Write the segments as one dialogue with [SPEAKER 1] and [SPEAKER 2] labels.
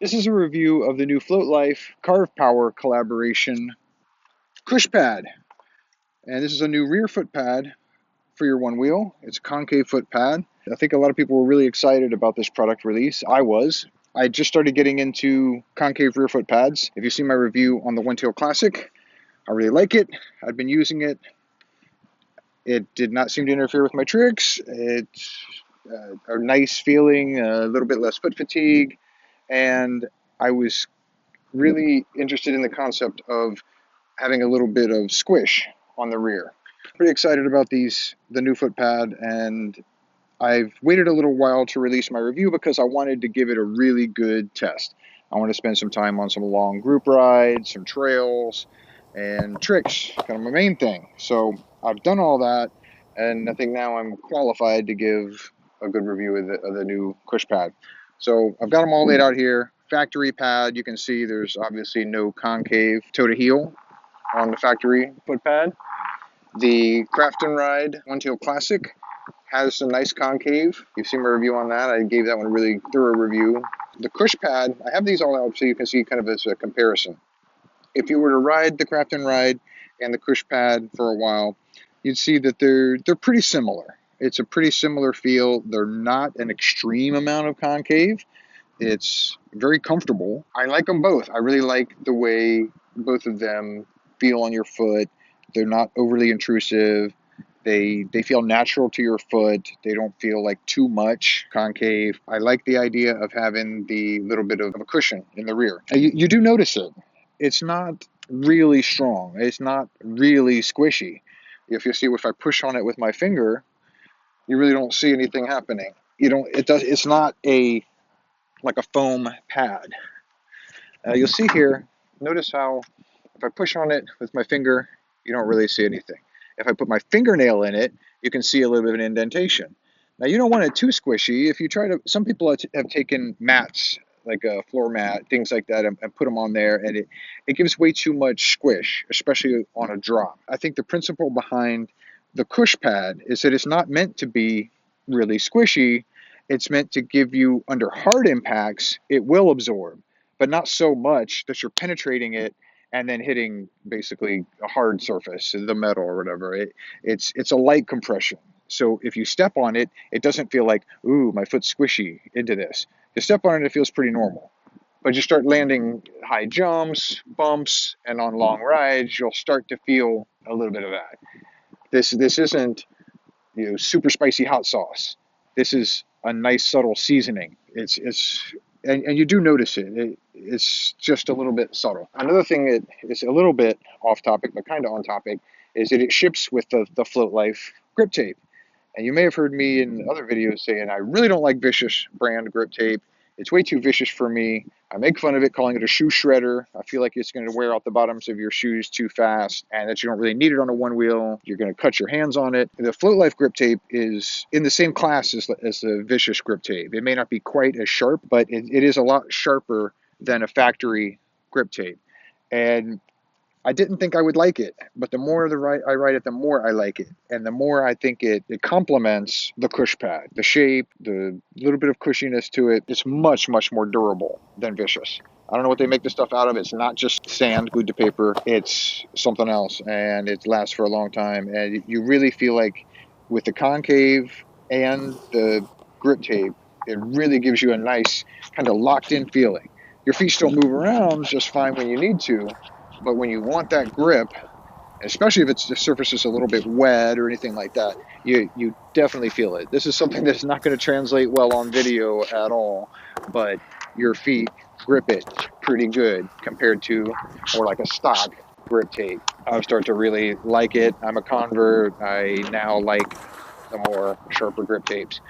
[SPEAKER 1] This is a review of the new FloatLife CarvePower collaboration Kush Pad. And this is a new rear foot pad for your one wheel. It's a concave foot pad. I think a lot of people were really excited about this product release. I was. I just started getting into concave rear foot pads. If you've seen my review on the One Tail Classic, I really like it. I've been using it. It did not seem to interfere with my tricks. It's a nice feeling, a little bit less foot fatigue, and I was really interested in the concept of having a little bit of squish on the rear. Pretty excited about the new foot pad, and I've waited a little while to release my review because I wanted to give it a really good test. I want to spend some time on some long group rides, some trails, and tricks, kind of my main thing. So I've done all that, and I think now I'm qualified to give a good review of the new Kush Pad. So I've got them all laid out here. Factory pad, you can see there's obviously no concave toe to heel on the factory foot pad. The Craft and Ride One Tail Classic has some nice concave. You've seen my review on that. I gave that one a really thorough review. The Kush Pad, I have these all out so you can see kind of as a comparison. If you were to ride the Craft and Ride and the Kush Pad for a while, you'd see that they're pretty similar. It's a pretty similar feel. They're not an extreme amount of concave. It's very comfortable. I like them both. I really like the way both of them feel on your foot. They're not overly intrusive. They feel natural to your foot. They don't feel like too much concave. I like the idea of having the little bit of a cushion in the rear. You do notice it. It's not really strong. It's not really squishy. If you see, if I push on it with my finger, you really don't see anything happening. It's not like a foam pad. You'll see here, notice how if I push on it with my finger, you don't really see anything. If I put my fingernail in it, you can see a little bit of an indentation. Now, you don't want it too squishy. If you try to, some people have taken mats, like a floor mat, things like that, and put them on there, and it gives way too much squish, especially on a drop. I think the principle behind the Kush Pad is that it's not meant to be really squishy. It's meant to give you, under hard impacts, it will absorb, but not so much that you're penetrating it and then hitting basically a hard surface, the metal or whatever. It's a light compression. So if you step on it, it doesn't feel like, ooh, my foot's squishy into this. You step on it, it feels pretty normal. But you start landing high jumps, bumps, and on long rides, you'll start to feel a little bit of that. This isn't, super spicy hot sauce. This is a nice subtle seasoning. And you do notice it. It's just a little bit subtle. Another thing that is a little bit off topic, but kind of on topic, is that it ships with the FloatLife grip tape. And you may have heard me in other videos saying I really don't like Vicious brand grip tape. It's way too vicious for me. I make fun of it, calling it a shoe shredder. I feel like it's going to wear out the bottoms of your shoes too fast, and that you don't really need it on a one wheel. You're going to cut your hands on it. The FloatLife grip tape is in the same class as the Vicious grip tape. It may not be quite as sharp, but it is a lot sharper than a factory grip tape. And I didn't think I would like it, but the more I ride it, the more I like it. And the more I think it complements the Kush Pad. The shape, the little bit of cushiness to it, it's much, much more durable than Vicious. I don't know what they make this stuff out of. It's not just sand glued to paper. It's something else, and it lasts for a long time. And you really feel like with the concave and the grip tape, it really gives you a nice kind of locked-in feeling. Your feet still move around just fine when you need to, but when you want that grip, especially if the surface is a little bit wet or anything like that, you definitely feel it. This is something that's not going to translate well on video at all, but your feet grip it pretty good compared to more like a stock grip tape. I've started to really like it. I'm a convert. I now like the more sharper grip tapes.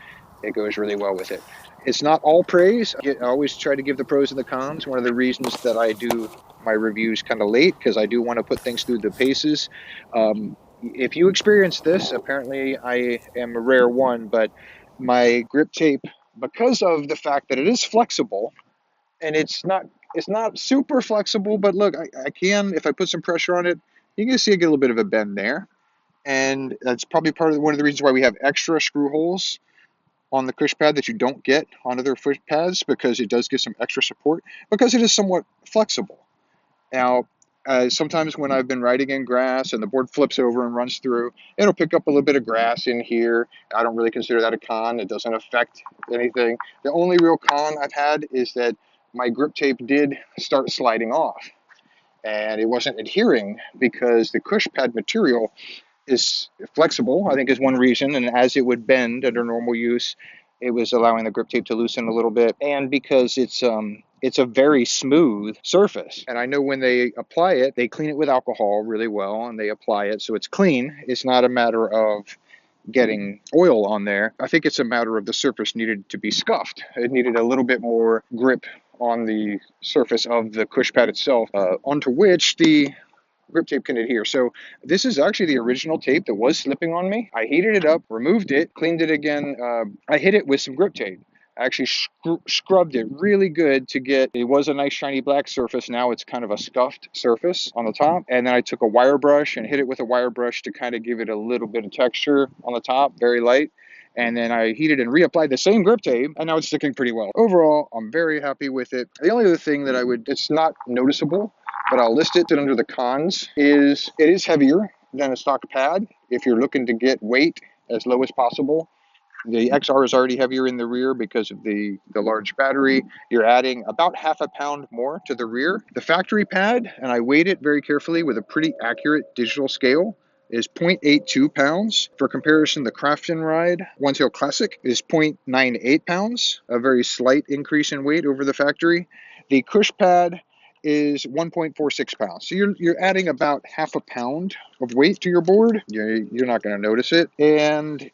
[SPEAKER 1] It goes really well with it. It's not all praise. I always try to give the pros and the cons. One of the reasons that I do my reviews kind of late, because I do want to put things through the paces. If you experience this, apparently I am a rare one, but my grip tape, because of the fact that it is flexible, and it's not super flexible, but look, I can, if I put some pressure on it, you can see I get a little bit of a bend there. And that's probably one of the reasons why we have extra screw holes on the Kush Pad that you don't get on other foot pads, because it does give some extra support because it is somewhat flexible. Now, sometimes when I've been riding in grass and the board flips over and runs through, it'll pick up a little bit of grass in here. I don't really consider that a con. It doesn't affect anything. The only real con I've had is that my grip tape did start sliding off, and it wasn't adhering because the Kush Pad material is flexible, I think, is one reason. And as it would bend under normal use, it was allowing the grip tape to loosen a little bit. And because it's a very smooth surface. And I know when they apply it, they clean it with alcohol really well, and they apply it so it's clean. It's not a matter of getting oil on there. I think it's a matter of the surface needed to be scuffed. It needed a little bit more grip on the surface of the Kush Pad itself, onto which the grip tape can adhere. So this is actually the original tape that was slipping on me. I heated it up, removed it, cleaned it again. I hit it with some grip tape. I actually scrubbed it really good to get, it was a nice shiny black surface. Now it's kind of a scuffed surface on the top. And then I took a wire brush and hit it with a wire brush to kind of give it a little bit of texture on the top, very light. And then I heated and reapplied the same grip tape, and now it's sticking pretty well. Overall, I'm very happy with it. The only other thing that it's not noticeable, but I'll list it under the cons, is it is heavier than a stock pad if you're looking to get weight as low as possible. The XR is already heavier in the rear because of the large battery. You're adding about half a pound more to the rear. The factory pad, and I weighed it very carefully with a pretty accurate digital scale, is 0.82 pounds. For comparison, the Crafton Ride One Tail Classic is 0.98 pounds, a very slight increase in weight over the factory. The Kush Pad is 1.46 pounds. So you're adding about half a pound of weight to your board. You're not going to notice it. And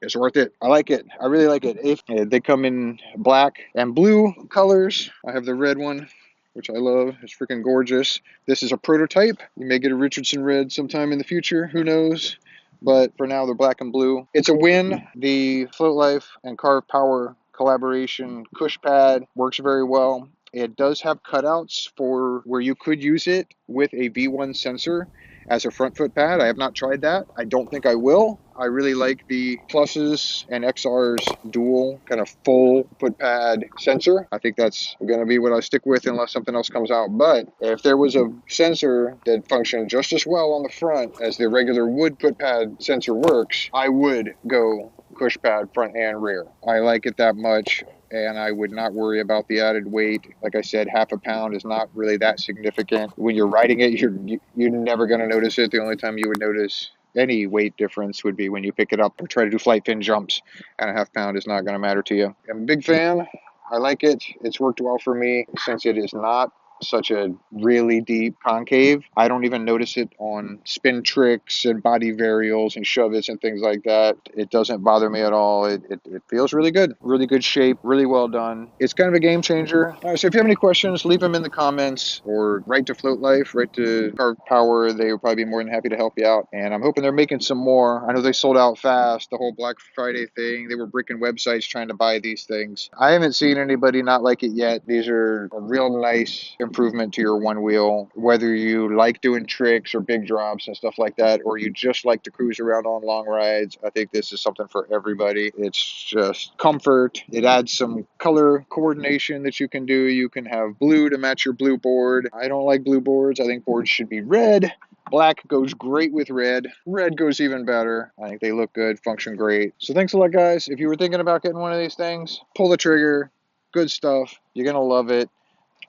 [SPEAKER 1] it's worth it. I like it. I really like it. If they come in black and blue colors, I have the red one, which I love. It's freaking gorgeous. This is a prototype. You may get a Richardson red sometime in the future. Who knows? But for now, they're black and blue. It's a win. The FloatLife and CarvePower collaboration Kush Pad works very well. It does have cutouts for where you could use it with a V1 sensor as a front foot pad. I have not tried that. I don't think I will. I really like the Pluses and XR's dual kind of full foot pad sensor. I think that's going to be what I stick with unless something else comes out. But if there was a sensor that functioned just as well on the front as the regular wood foot pad sensor works, I would go Kush Pad front and rear. I like it that much, and I would not worry about the added weight. Like I said, half a pound is not really that significant. When you're riding it, you're never going to notice it. The only time you would notice any weight difference would be when you pick it up or try to do flight fin jumps, and a half pound is not going to matter to you. I'm a big fan. I like it. It's worked well for me since it is not such a really deep concave. I don't even notice it on spin tricks and body varials and shove-its and things like that. It doesn't bother me at all. It feels really good. Really good shape. Really well done. It's kind of a game changer. So if you have any questions, leave them in the comments or write to FloatLife, write to CarvePower. They would probably be more than happy to help you out. And I'm hoping they're making some more. I know they sold out fast. The whole Black Friday thing. They were bricking websites trying to buy these things. I haven't seen anybody not like it yet. These are a real nice improvement to your one wheel, whether you like doing tricks or big drops and stuff like that, or you just like to cruise around on long rides. I think this is something for everybody. It's just comfort. It adds some color coordination that you can do. You can have blue to match your blue board. I don't like blue boards. I think boards should be red. Black goes great with red. Red goes even better. I think they look good, function great. So thanks a lot, guys. If you were thinking about getting one of these things, pull the trigger. Good stuff. You're going to love it.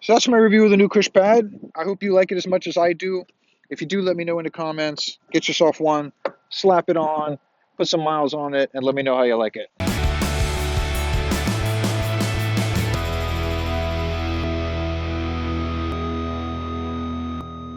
[SPEAKER 1] So that's my review of the new Kush Pad. I hope you like it as much as I do. If you do, let me know in the comments. Get yourself one, slap it on, put some miles on it, and let me know how you like it.